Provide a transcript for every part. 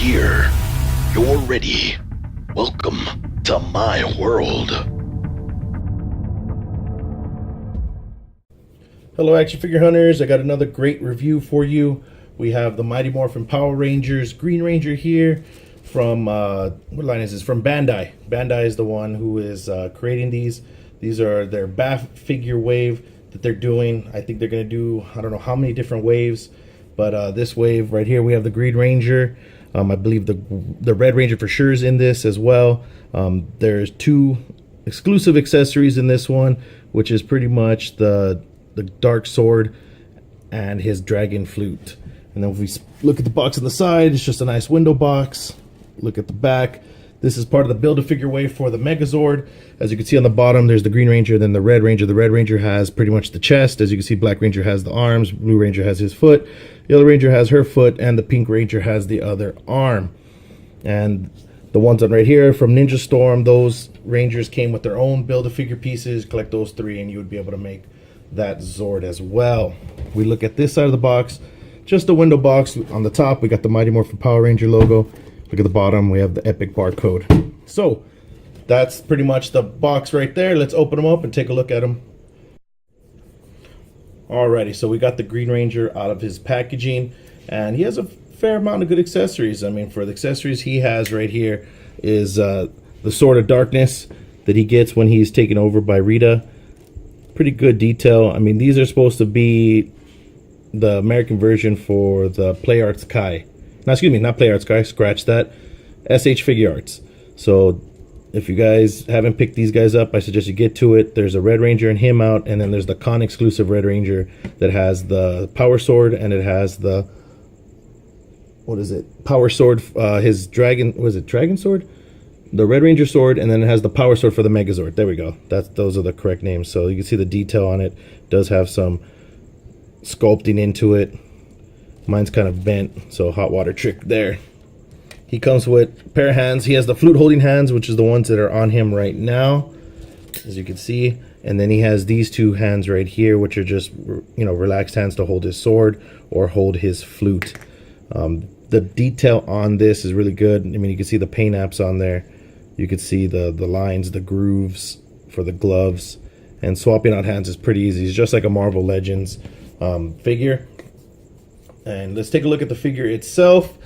here. You're ready. Welcome to my world. Hello action figure hunters, I got another great review for you. We have the Mighty Morphin Power Rangers Green Ranger here from, what line is this? From Bandai. Bandai is the one who is creating these. These are their BAF figure wave that they're doing. I think they're going to do, I don't know how many different waves, but this wave right here, we have the Green Ranger. I believe the Red Ranger for sure is in this as well. There's two exclusive accessories in this one, which is pretty much the dark sword and his dragon flute. And then if we look at the box on the side, it's just a nice window box. Look at the back. This is part of the Build-A-Figure wave for the Megazord. As you can see on the bottom, there's the Green Ranger, then the Red Ranger. The Red Ranger has pretty much the chest. As you can see, Black Ranger has the arms, Blue Ranger has his foot, Yellow Ranger has her foot, and the Pink Ranger has the other arm. And the ones on right here from Ninja Storm, those Rangers came with their own Build-A-Figure pieces. Collect those three and you would be able to make that Zord as well. We look at this side of the box, just a window box. On the top we got the Mighty Morphin Power Ranger logo. Look at the bottom, we have the epic barcode. So that's pretty much the box right there. Let's open them up and take a look at them. Alrighty, so we got the Green Ranger out of his packaging, and he has a fair amount of good accessories. I mean, for the accessories he has right here is the Sword of Darkness that he gets when he's taken over by Rita. Pretty good detail. I mean, these are supposed to be the American version for the Play Arts Kai. No, excuse me, not Play Arts Kai, scratch that. SH Figure Arts. So if you guys haven't picked these guys up, I suggest you get to it. There's a Red Ranger and him out, and then there's the con exclusive Red Ranger that has the Power Sword, and it has the, what is it? Power Sword, his dragon, was it Dragon Sword? The Red Ranger sword, and then it has the Power Sword for the Megazord. There we go. Those are the correct names. So you can see the detail on it. It does have some sculpting into it. Mine's kind of bent, so hot water trick there. He comes with a pair of hands. He has the flute holding hands, which is the ones that are on him right now, as you can see. And then he has these two hands right here, which are just, you know, relaxed hands to hold his sword or hold his flute. The detail on this is really good. I mean, you can see the paint apps on there. You can see the lines, the grooves for the gloves, and swapping out hands is pretty easy. It's just like a Marvel Legends figure. And let's take a look at the figure itself.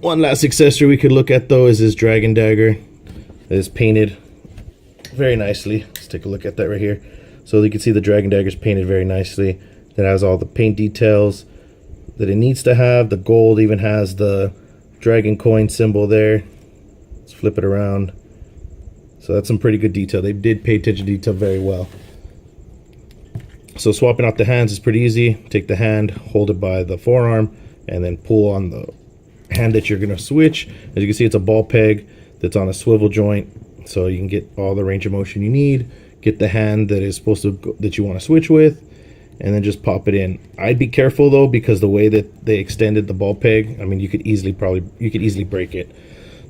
One last accessory we could look at though is his dragon dagger. It is painted very nicely. Let's take a look at that right here. So you can see the dragon dagger is painted very nicely. That has all the paint details that it needs to have. The gold even has the dragon coin symbol there. Let's flip it around. So that's some pretty good detail. They did pay attention to detail very well. So swapping out the hands is pretty easy. Take the hand, hold it by the forearm, and then pull on the hand that you're going to switch. As you can see, it's a ball peg that's on a swivel joint, so you can get all the range of motion you need. Get the hand that is supposed to go, that you want to switch with, and then just pop it in. I'd be careful though, because the way that they extended the ball peg, I mean, you could easily break it.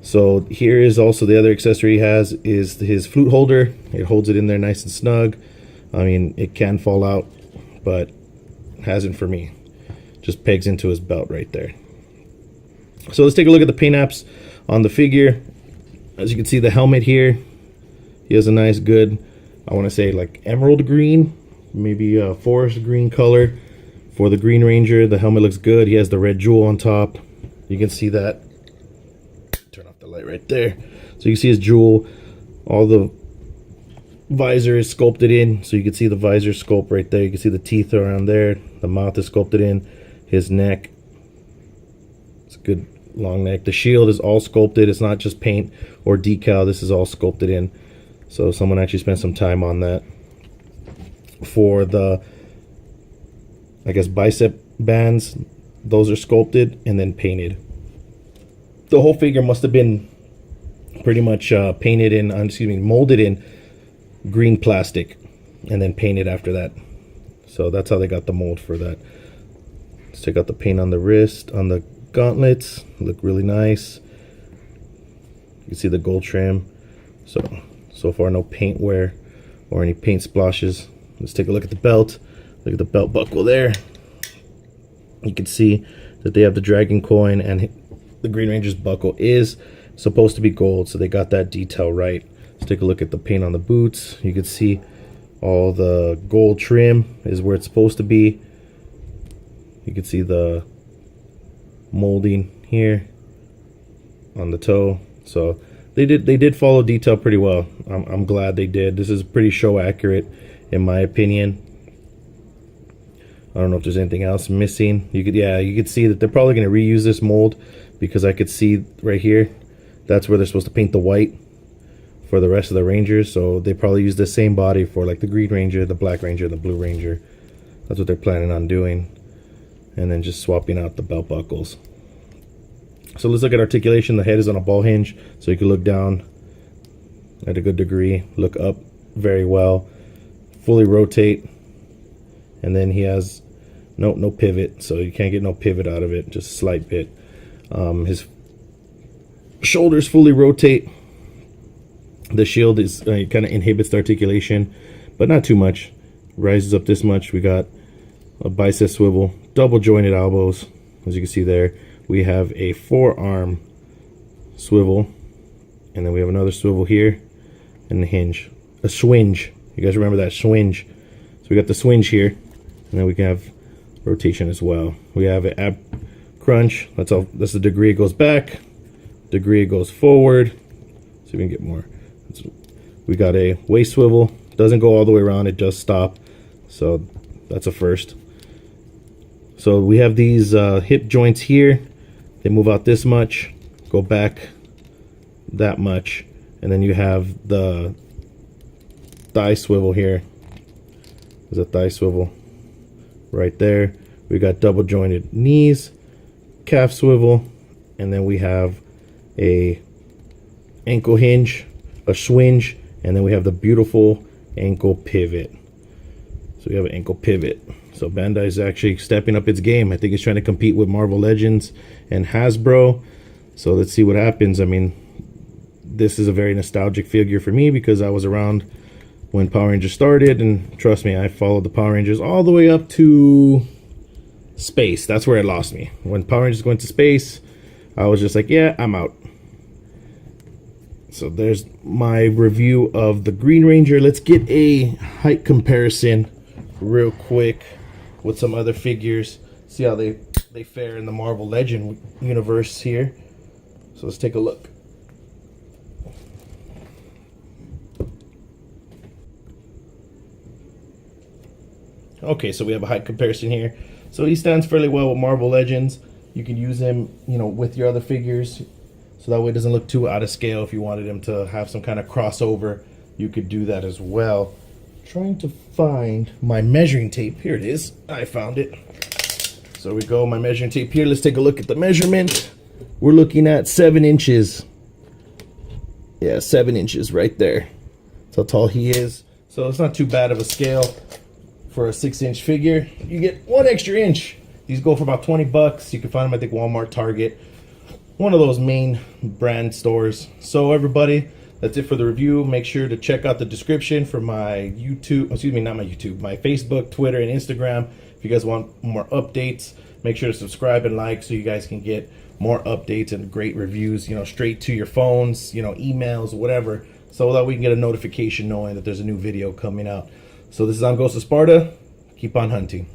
So here is also the other accessory he has is his flute holder. It holds it in there nice and snug. I mean, it can fall out, but it hasn't for me. Just pegs into his belt right there. So let's take a look at the paint apps on the figure. As you can see, the helmet here, he has a nice good, I want to say like emerald green, maybe a forest green color for the Green Ranger. The helmet looks good. He has the red jewel on top. You can see that. Turn off the light right there. So you can see his jewel. All the visor is sculpted in, so you can see the visor sculpt right there. You can see the teeth around there. The mouth is sculpted in. His neck, it's a good long neck. The shield is all sculpted. It's not just paint or decal. This is all sculpted in. So someone actually spent some time on that. For the, I guess, bicep bands, those are sculpted and then painted. The whole figure must have been pretty much painted in, molded in green plastic and then painted after that. So that's how they got the mold for that. Let's take out the paint on the wrist, on the gauntlets. Look really nice. You can see the gold trim. So far no paint wear or any paint splashes. Let's take a look at the belt. Look at the belt buckle there. You can see that they have the dragon coin and the Green Ranger's buckle is supposed to be gold, so they got that detail right. Let's take a look at the paint on the boots. You can see all the gold trim is where it's supposed to be. You can see the molding here on the toe. So they did follow detail pretty well. I'm glad they did. This is pretty show accurate in my opinion. I don't know if there's anything else missing. You could see that they're probably going to reuse this mold, because I could see right here, that's where they're supposed to paint the white for the rest of the Rangers. So they probably use the same body for like the Green Ranger, the Black Ranger, the Blue Ranger. That's what they're planning on doing. And then just swapping out the belt buckles. So let's look at articulation. The head is on a ball hinge, so you can look down at a good degree, look up very well, fully rotate. And then he has no pivot, so you can't get no pivot out of it, just a slight bit. His shoulders fully rotate. The shield is kind of inhibits the articulation, but not too much. Rises up this much. We got a bicep swivel, double jointed elbows, as you can see there. We have a forearm swivel, and then we have another swivel here, and the hinge, a swinge. You guys remember that swinge? So we got the swinge here, and then we can have rotation as well. We have an ab crunch. That's the degree it goes back, degree it goes forward. So we can get more. We got a waist swivel. Doesn't go all the way around, it does stop. So that's a first. So we have these hip joints here. They move out this much, go back that much, and then you have the thigh swivel here. There's a thigh swivel right there. We got double jointed knees, calf swivel, and then we have a ankle hinge, a swinge, and then we have the beautiful ankle pivot. So we have an ankle pivot. So Bandai is actually stepping up its game. I think it's trying to compete with Marvel Legends and Hasbro. So let's see what happens. I mean, this is a very nostalgic figure for me, because I was around when Power Rangers started, and trust me, I followed the Power Rangers all the way up to space. That's where it lost me. When Power Rangers went to space, I was just like, yeah, I'm out. So there's my review of the Green Ranger. Let's get a height comparison real quick with some other figures. See how they fare in the Marvel Legend universe here. So let's take a look. Okay, so we have a height comparison here. So he stands fairly well with Marvel Legends. You can use him, with your other figures, so that way it doesn't look too out of scale. If you wanted him to have some kind of crossover, you could do that as well. Trying to find my measuring tape. Here it is. I found it. So we go, my measuring tape here. Let's take a look at the measurement. We're looking at 7 inches. Yeah, 7 inches right there. That's how tall he is. So it's not too bad of a scale for a 6-inch figure. You get 1 extra inch. These go for about 20 bucks. You can find them, I think, Walmart, Target, one of those main brand stores. So everybody, that's it for the review. Make sure to check out the description for my YouTube, excuse me, not my YouTube, my Facebook, Twitter, and Instagram. If you guys want more updates, make sure to subscribe and like, so you guys can get more updates and great reviews, straight to your phones, emails, whatever, so that we can get a notification knowing that there's a new video coming out. So this is On Ghost of Sparta. Keep on hunting.